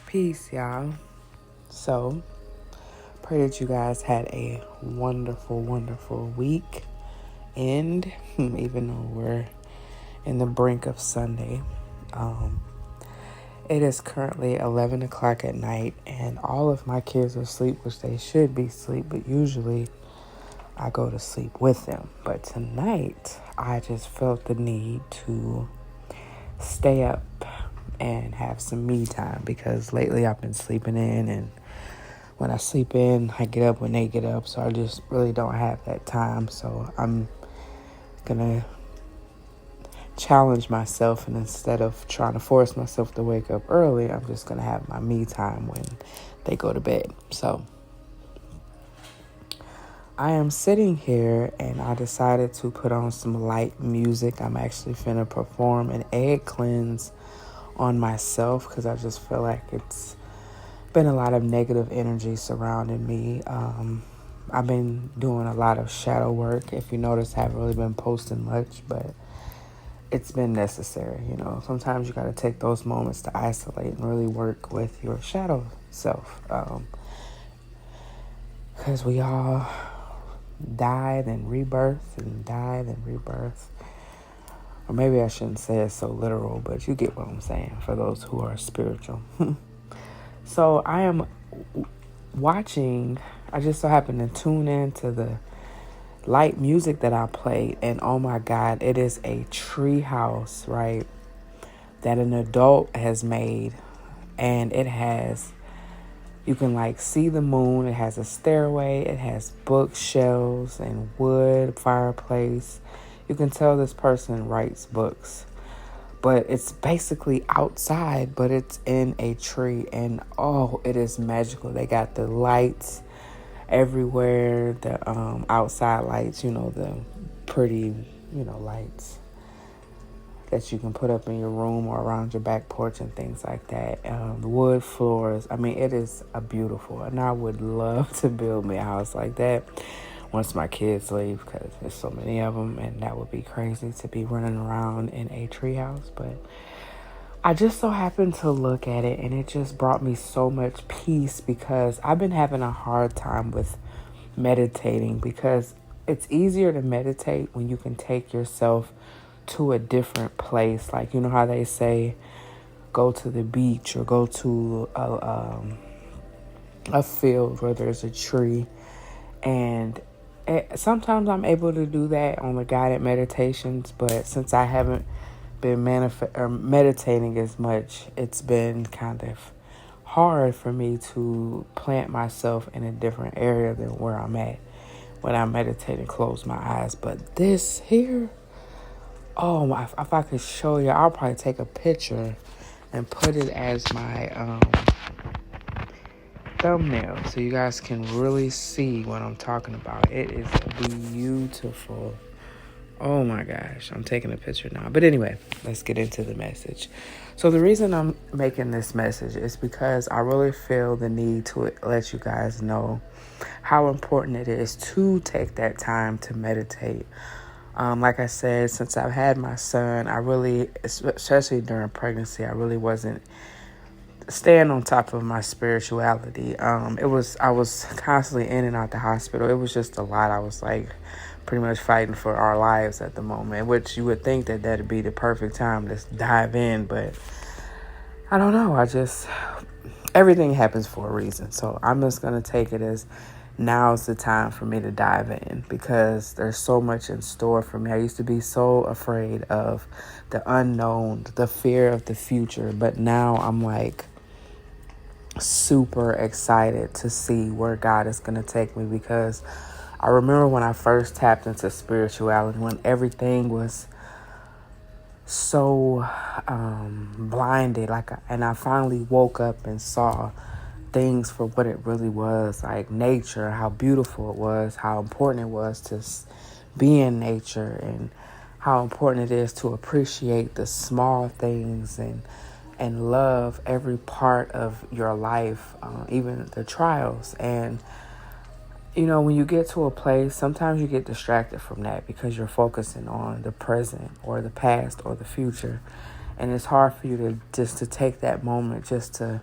Peace, y'all. So, pray that you guys had a wonderful, wonderful week end, even though we're in the brink of Sunday. It is currently 11 o'clock at night, and all of my kids are asleep, which they should be asleep, but usually I go to sleep with them. But tonight, I just felt the need to stay up and have some me time because lately I've been sleeping in, and when I sleep in, I get up when they get up, so I just really don't have that time. So I'm gonna challenge myself, and instead of trying to force myself to wake up early, I'm just gonna have my me time when they go to bed. So I am sitting here and I decided to put on some light music. I'm actually finna perform an egg cleanse on myself because I just feel like it's been a lot of negative energy surrounding me. I've been doing a lot of shadow work. If you notice, I haven't really been posting much, but it's been necessary. Sometimes you got to take those moments to isolate and really work with your shadow self, because we all died and rebirth and died and rebirth. Or maybe I shouldn't say it so literal, but you get what I'm saying for those who are spiritual. So I am watching, I just so happened to tune into the light music that I played, and oh my God, it is a tree house, right, that an adult has made, and it has, you can see the moon, it has a stairway, it has bookshelves and wood, fireplace. You can tell this person writes books. But it's basically outside, but it's in a tree. And oh, it is magical. They got the lights everywhere, the outside lights, the pretty, lights that you can put up in your room or around your back porch and things like that. The wood floors. I mean, it is a beautiful. And I would love to build me a house like that once my kids leave, because there's so many of them, and that would be crazy to be running around in a treehouse. But I just so happened to look at it, and it just brought me so much peace, because I've been having a hard time with meditating, because it's easier to meditate when you can take yourself to a different place. Like, you know how they say go to the beach or go to a field where there's a tree, and sometimes I'm able to do that on the guided meditations, but since I haven't been meditating as much, it's been kind of hard for me to plant myself in a different area than where I'm at when I meditate and close my eyes. But this here, if I could show you, I'll probably take a picture and put it as my thumbnail so you guys can really see what I'm talking about. It is beautiful. Oh my gosh, I'm taking a picture now. But anyway, let's get into the message. So the reason I'm making this message is because I really feel the need to let you guys know how important it is to take that time to meditate. Like I said, since I've had my son, I really, especially during pregnancy, I really wasn't staying on top of my spirituality. I was constantly in and out the hospital. It was just a lot. I was pretty much fighting for our lives at the moment, which you would think that that'd be the perfect time to dive in, but I don't know. Everything happens for a reason. So I'm just going to take it as now's the time for me to dive in, because there's so much in store for me. I used to be so afraid of the unknown, the fear of the future, but now I'm super excited to see where God is going to take me, because I remember when I first tapped into spirituality, when everything was so blinded, and I finally woke up and saw things for what it really was, like nature, how beautiful it was, how important it was to be in nature, and how important it is to appreciate the small things and love every part of your life, even the trials. And when you get to a place, sometimes you get distracted from that because you're focusing on the present or the past or the future. And it's hard for you to take that moment just to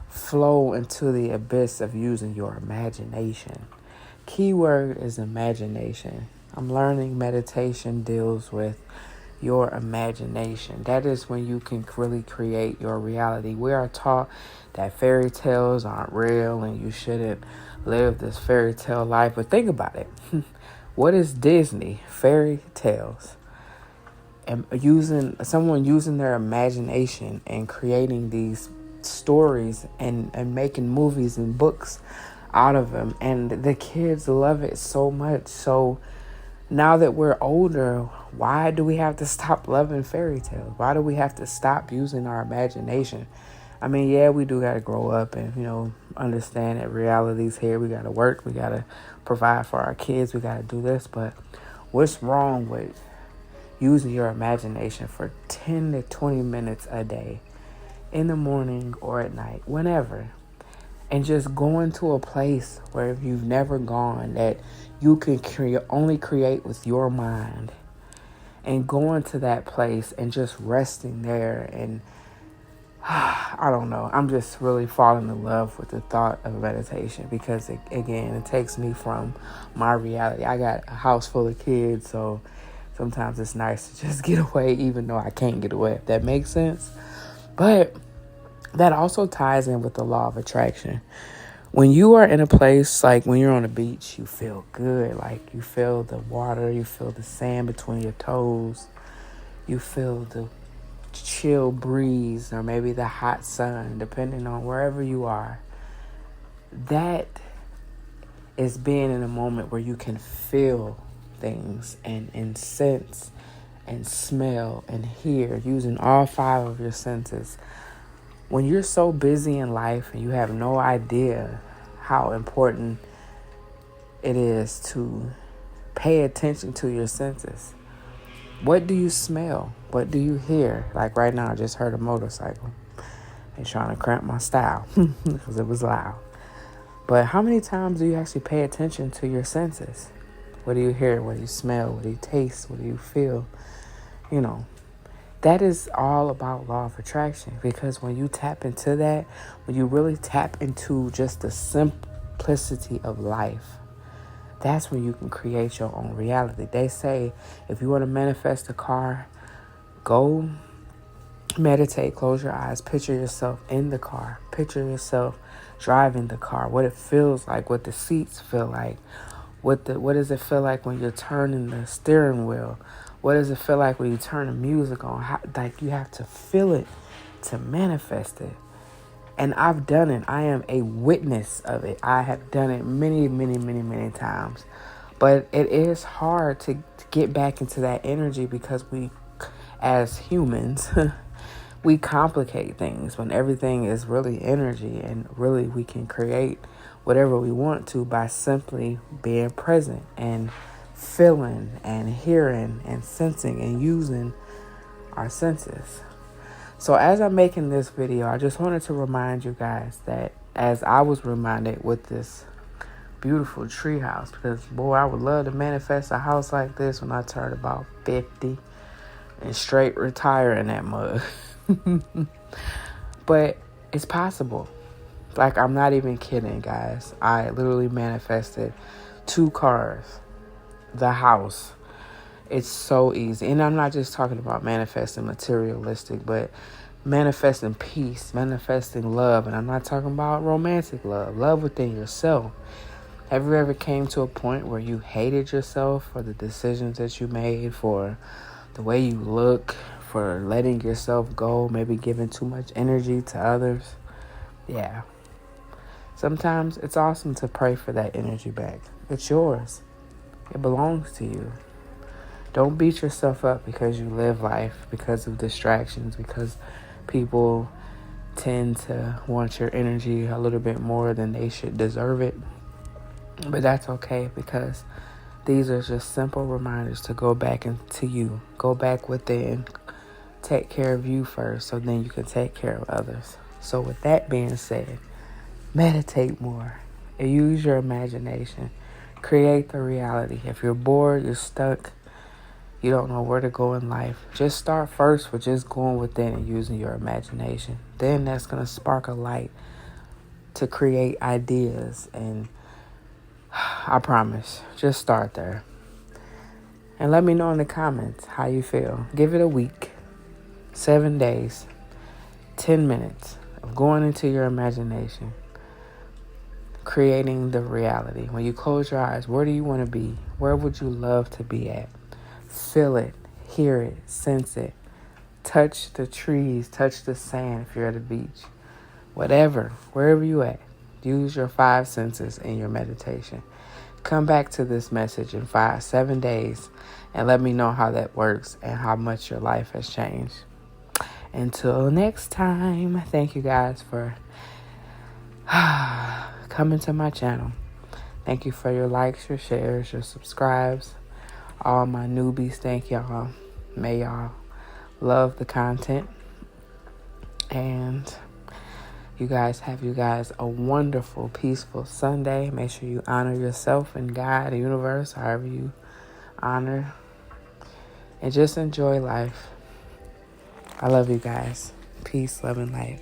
flow into the abyss of using your imagination. Keyword is imagination. I'm learning meditation deals with your imagination. That is when you can really create your reality. We are taught that fairy tales aren't real and you shouldn't live this fairy tale life. But think about it. What is Disney? Fairy tales. And someone using their imagination and creating these stories and making movies and books out of them. And the kids love it so much. So now that we're older, why do we have to stop loving fairy tales? Why do we have to stop using our imagination? I mean, yeah, we do got to grow up and, understand that reality's here. We got to work. We got to provide for our kids. We got to do this. But what's wrong with using your imagination for 10 to 20 minutes a day, in the morning or at night, whenever, and just going to a place where you've never gone, that you can only create with your mind, and going to that place and just resting there. And I don't know, I'm just really falling in love with the thought of meditation because, it takes me from my reality. I got a house full of kids, so sometimes it's nice to just get away, even though I can't get away, if that makes sense. But that also ties in with the law of attraction. When you are in a place, like when you're on the beach, you feel good. Like you feel the water, you feel the sand between your toes, you feel the chill breeze or maybe the hot sun, depending on wherever you are. That is being in a moment where you can feel things and sense and smell and hear, using all 5 of your senses. When you're so busy in life and you have no idea how important it is to pay attention to your senses. What do you smell? What do you hear? Like right now, I just heard a motorcycle. They're trying to cramp my style because it was loud. But how many times do you actually pay attention to your senses? What do you hear? What do you smell? What do you taste? What do you feel? That is all about law of attraction, because when you tap into that, when you really tap into just the simplicity of life, that's when you can create your own reality. They say if you want to manifest a car, go meditate, close your eyes, picture yourself in the car, picture yourself driving the car, what it feels like, what the seats feel like, what does it feel like when you're turning the steering wheel, what does it feel like when you turn the music on? You have to feel it to manifest it. And I've done it. I am a witness of it. I have done it many, many, many, many times. But it is hard to get back into that energy because we, as humans, we complicate things when everything is really energy, and really we can create whatever we want to by simply being present and feeling and hearing and sensing and using our senses. So as I'm making this video, I just wanted to remind you guys that, as I was reminded with this beautiful tree house, because boy, I would love to manifest a house like this when I turn about 50 and straight retire in that mug. But it's possible. Like, I'm not even kidding, guys. I literally manifested 2 cars, the house. It's so easy. And I'm not just talking about manifesting materialistic, but manifesting peace, manifesting love. And I'm not talking about romantic love within yourself. Have you ever came to a point where you hated yourself for the decisions that you made, for the way you look, for letting yourself go, maybe giving too much energy to others? Yeah. Sometimes it's awesome to pray for that energy back. It's yours. It belongs to you. Don't beat yourself up because you live life because of distractions, because people tend to want your energy a little bit more than they should deserve it. But that's okay, because these are just simple reminders to go back into you. Go back within. Take care of you first, so then you can take care of others. So with that being said, meditate more and use your imagination. Create the reality. If you're bored, you're stuck, you don't know where to go in life, just start first with just going within and using your imagination. Then that's going to spark a light to create ideas. And I promise, just start there. And let me know in the comments how you feel. Give it a week, 7 days, 10 minutes of going into your imagination, creating the reality. When you close your eyes, where do you want to be? Where would you love to be at? Feel it, hear it, sense it. Touch the trees, touch the sand if you're at a beach. Whatever, wherever you at, use your 5 senses in your meditation. Come back to this message in 7 days and let me know how that works and how much your life has changed. Until next time, thank you guys for coming to my channel. Thank you for your likes, your shares, your subscribes. All my newbies, thank y'all. May y'all love the content. And you guys have a wonderful, peaceful Sunday. Make sure you honor yourself and God, the universe, however you honor. And just enjoy life. I love you guys. Peace, love, and light.